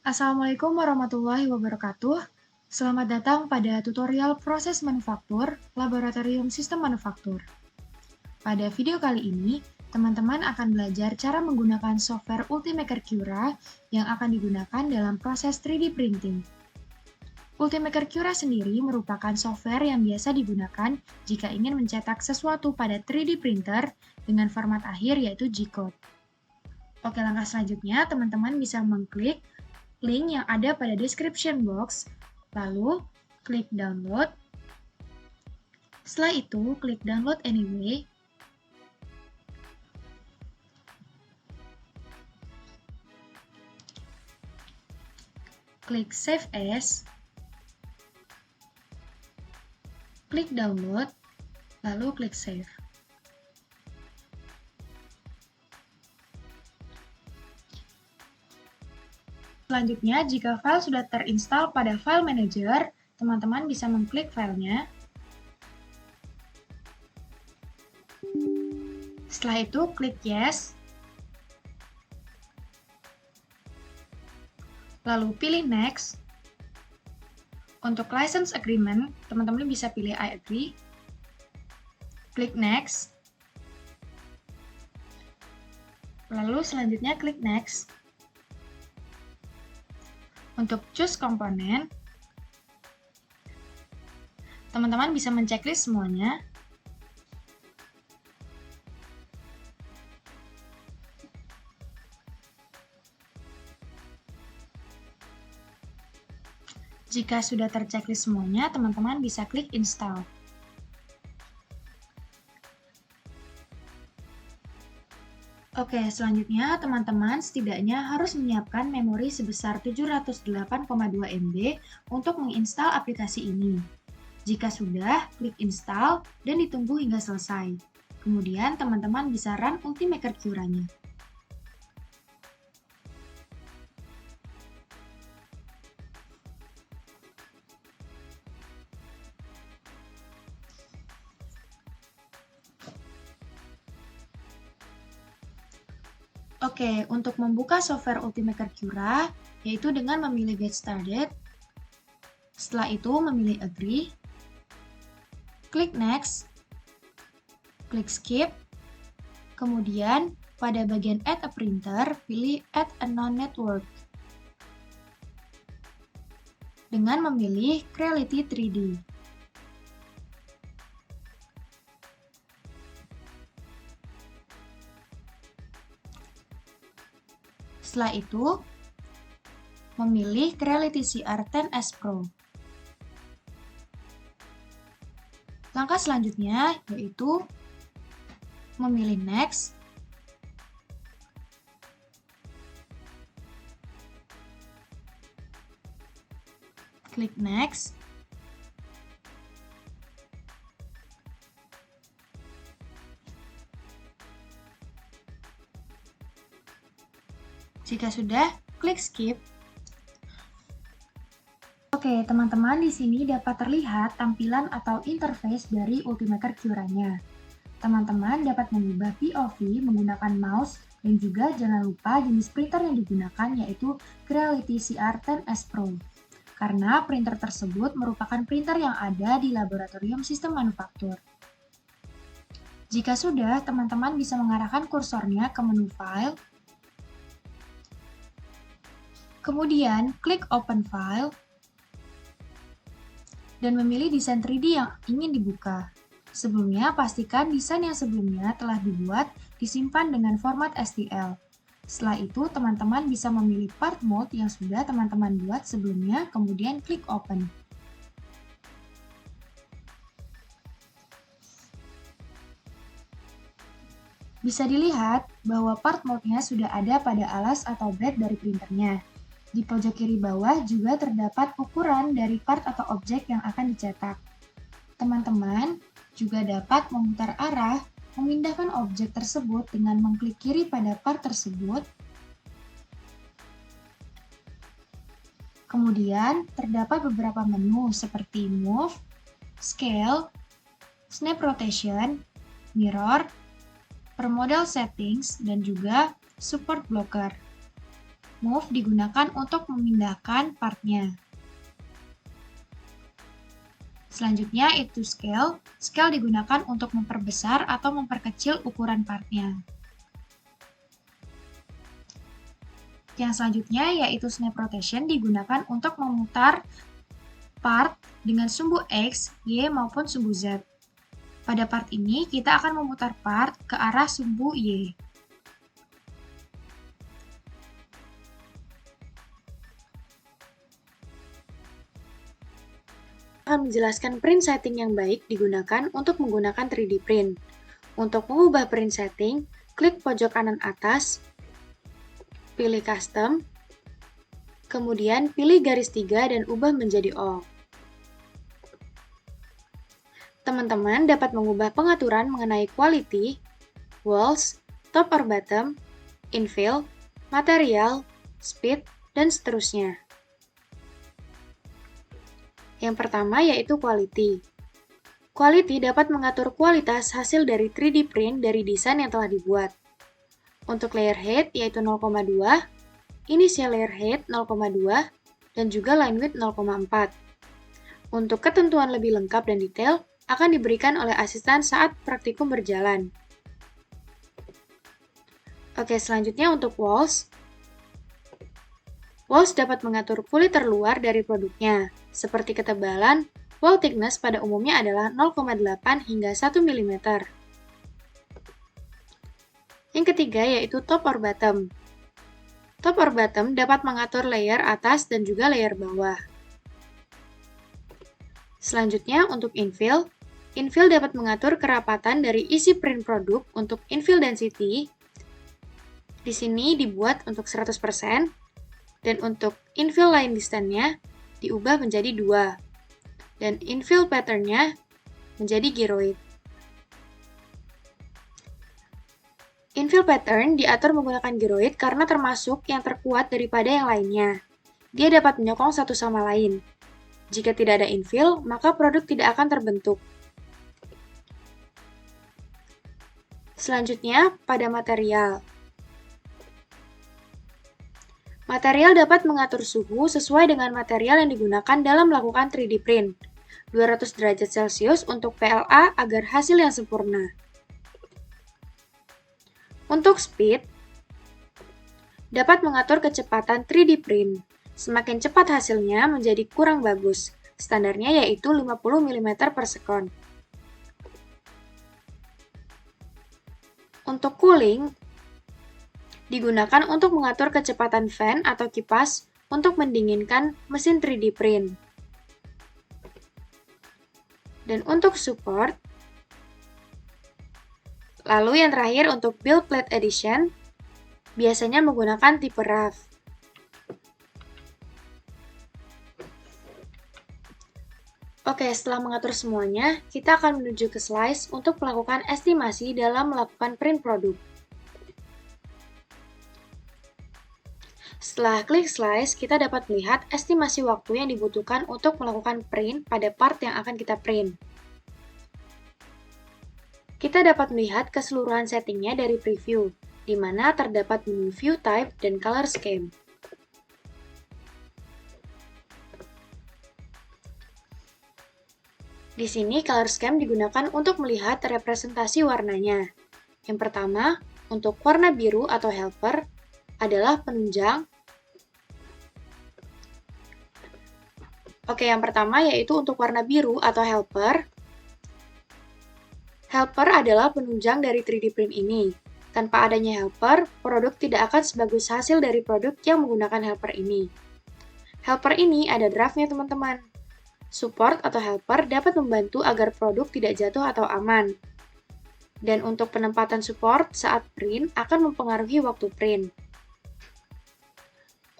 Assalamualaikum warahmatullahi wabarakatuh. Selamat datang pada tutorial proses manufaktur, Laboratorium Sistem Manufaktur. Pada video kali ini, teman-teman akan belajar cara menggunakan software Ultimaker Cura yang akan digunakan dalam proses 3D printing. Ultimaker Cura sendiri merupakan software yang biasa digunakan jika ingin mencetak sesuatu pada 3D printer dengan format akhir yaitu G-code. Oke, langkah selanjutnya teman-teman bisa mengklik link yang ada pada description box, lalu klik download. Setelah itu, klik download anyway. Klik save as. Klik download, lalu klik save. Selanjutnya, jika file sudah terinstall pada File Manager, teman-teman bisa mengklik filenya. Setelah itu, klik Yes. Lalu pilih Next. Untuk License Agreement, teman-teman bisa pilih I agree. Klik Next. Lalu selanjutnya klik Next. Untuk choose komponen, teman-teman bisa menceklis semuanya. Jika sudah terchecklist semuanya, teman-teman bisa klik install. Oke, selanjutnya teman-teman setidaknya harus menyiapkan memori sebesar 708,2 MB untuk menginstal aplikasi ini. Jika sudah, klik install dan ditunggu hingga selesai. Kemudian teman-teman bisa run Ultimaker Cura-nya. Oke, untuk membuka software Ultimaker Cura, yaitu dengan memilih Get Started. Setelah itu, memilih Agree. Klik Next. Klik Skip. Kemudian, pada bagian Add a Printer, pilih Add a Non-Network. Dengan memilih Creality 3D. Setelah itu, memilih Creality CR10S Pro. Langkah selanjutnya yaitu memilih Next. Klik Next. Jika sudah, klik Skip. Oke, teman-teman, di sini dapat terlihat tampilan atau interface dari Ultimaker Cura-nya. Teman-teman dapat mengubah POV menggunakan mouse dan juga jangan lupa jenis printer yang digunakan yaitu Creality CR10S Pro. Karena printer tersebut merupakan printer yang ada di Laboratorium Sistem Manufaktur. Jika sudah, teman-teman bisa mengarahkan kursornya ke menu File, kemudian klik Open File, dan memilih desain 3D yang ingin dibuka. Sebelumnya, pastikan desain yang sebelumnya telah dibuat disimpan dengan format STL. Setelah itu, teman-teman bisa memilih part mode yang sudah teman-teman buat sebelumnya, kemudian klik Open. Bisa dilihat bahwa part mode-nya sudah ada pada alas atau blade dari printernya. Di pojok kiri bawah juga terdapat ukuran dari part atau objek yang akan dicetak. Teman-teman juga dapat memutar arah, memindahkan objek tersebut dengan mengklik kiri pada part tersebut. Kemudian terdapat beberapa menu seperti Move, Scale, Snap Rotation, Mirror, Per Model Settings, dan juga Support Blocker. Move digunakan untuk memindahkan partnya. Selanjutnya itu scale. Scale digunakan untuk memperbesar atau memperkecil ukuran partnya. Yang selanjutnya yaitu snap rotation digunakan untuk memutar part dengan sumbu X, Y, maupun sumbu Z. Pada part ini, kita akan memutar part ke arah sumbu Y. Akan menjelaskan print setting yang baik digunakan untuk menggunakan 3D print. Untuk mengubah print setting, klik pojok kanan atas, pilih Custom, kemudian pilih garis 3 dan ubah menjadi All. Teman-teman dapat mengubah pengaturan mengenai quality, walls, top or bottom, infill, material, speed, dan seterusnya. Yang pertama yaitu quality. Quality dapat mengatur kualitas hasil dari 3D print dari desain yang telah dibuat. Untuk layer height yaitu 0,2, initial layer height 0,2, dan juga line width 0,4. Untuk ketentuan lebih lengkap dan detail, akan diberikan oleh asisten saat praktikum berjalan. Oke, selanjutnya untuk walls. Walls dapat mengatur kulit terluar dari produknya, seperti ketebalan, wall thickness pada umumnya adalah 0,8 hingga 1 mm. Yang ketiga yaitu top or bottom. Top or bottom dapat mengatur layer atas dan juga layer bawah. Selanjutnya untuk infill. Infill dapat mengatur kerapatan dari isi print produk untuk infill density. Di sini dibuat untuk 100%, dan untuk infill line distance-nya diubah menjadi 2, dan infill pattern-nya menjadi gyroid. Infill pattern diatur menggunakan gyroid karena termasuk yang terkuat daripada yang lainnya. Dia dapat menyokong satu sama lain. Jika tidak ada infill, maka produk tidak akan terbentuk. Selanjutnya, pada material. Material dapat mengatur suhu sesuai dengan material yang digunakan dalam melakukan 3D print. 200 derajat Celcius untuk PLA agar hasil yang sempurna. Untuk speed, dapat mengatur kecepatan 3D print. Semakin cepat hasilnya menjadi kurang bagus. Standarnya yaitu 50 mm per sekon. Untuk cooling, digunakan untuk mengatur kecepatan fan atau kipas untuk mendinginkan mesin 3D print. Dan untuk support, lalu yang terakhir untuk build plate edition, biasanya menggunakan tipe RAF. Oke, setelah mengatur semuanya, kita akan menuju ke slice untuk melakukan estimasi dalam melakukan print produk. Setelah klik slice, kita dapat melihat estimasi waktu yang dibutuhkan untuk melakukan print pada part yang akan kita print. Kita dapat melihat keseluruhan settingnya dari preview, di mana terdapat menu view type dan color scheme. Di sini color scheme digunakan untuk melihat representasi warnanya. Yang pertama, untuk warna biru atau helper adalah penunjang. Oke, yang pertama yaitu untuk warna biru atau helper. Helper adalah penunjang dari 3D print ini. Tanpa adanya helper, produk tidak akan sebagus hasil dari produk yang menggunakan helper ini. Helper ini ada draftnya teman-teman. Support atau helper dapat membantu agar produk tidak jatuh atau aman. Dan untuk penempatan support saat print akan mempengaruhi waktu print.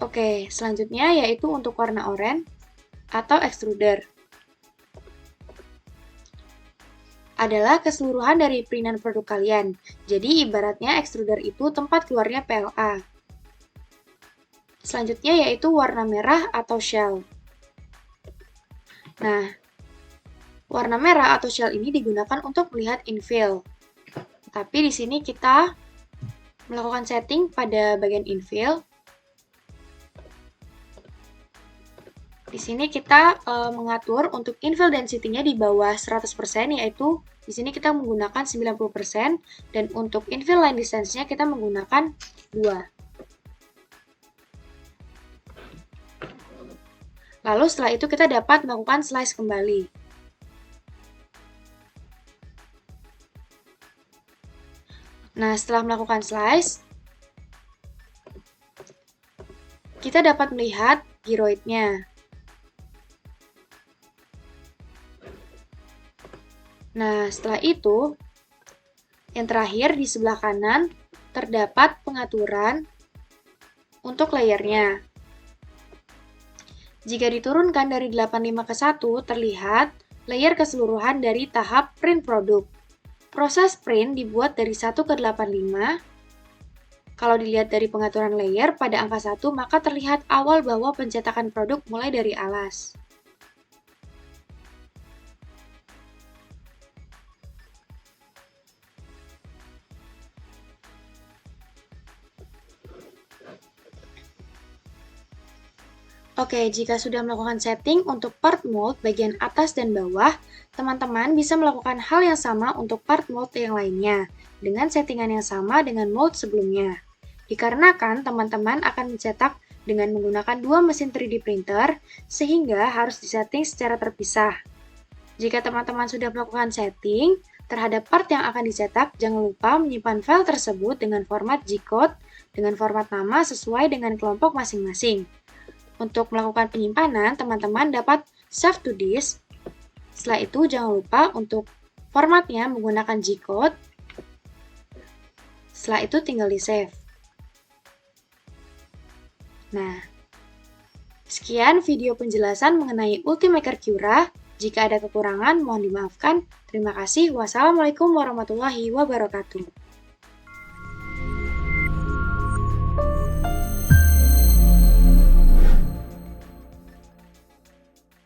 Oke, selanjutnya yaitu untuk warna oranye atau extruder. Adalah keseluruhan dari printan produk kalian. Jadi ibaratnya extruder itu tempat keluarnya PLA. Selanjutnya yaitu warna merah atau shell. Nah, warna merah atau shell ini digunakan untuk melihat infill. Tapi di sini kita melakukan setting pada bagian infill. Di sini kita mengatur untuk infill density-nya di bawah 100%, yaitu di sini kita menggunakan 90%, dan untuk infill line distance-nya kita menggunakan 2. Lalu setelah itu kita dapat melakukan slice kembali. Nah, setelah melakukan slice, kita dapat melihat gyroid-nya. Nah, setelah itu, yang terakhir di sebelah kanan terdapat pengaturan untuk layernya. Jika diturunkan dari 85 ke 1, terlihat layer keseluruhan dari tahap print produk. Proses print dibuat dari 1 ke 85. Kalau dilihat dari pengaturan layer pada angka 1, maka terlihat awal bahwa pencetakan produk mulai dari alas. Oke, jika sudah melakukan setting untuk part mold bagian atas dan bawah, teman-teman bisa melakukan hal yang sama untuk part mold yang lainnya, dengan settingan yang sama dengan mold sebelumnya. Dikarenakan teman-teman akan mencetak dengan menggunakan dua mesin 3D printer, sehingga harus disetting secara terpisah. Jika teman-teman sudah melakukan setting terhadap part yang akan dicetak, jangan lupa menyimpan file tersebut dengan format G-code, dengan format nama sesuai dengan kelompok masing-masing. Untuk melakukan penyimpanan, teman-teman dapat save to disk. Setelah itu, jangan lupa untuk formatnya menggunakan G-code. Setelah itu, tinggal di-save. Nah, sekian video penjelasan mengenai Ultimaker Cura. Jika ada kekurangan, mohon dimaafkan. Terima kasih. Wassalamualaikum warahmatullahi wabarakatuh.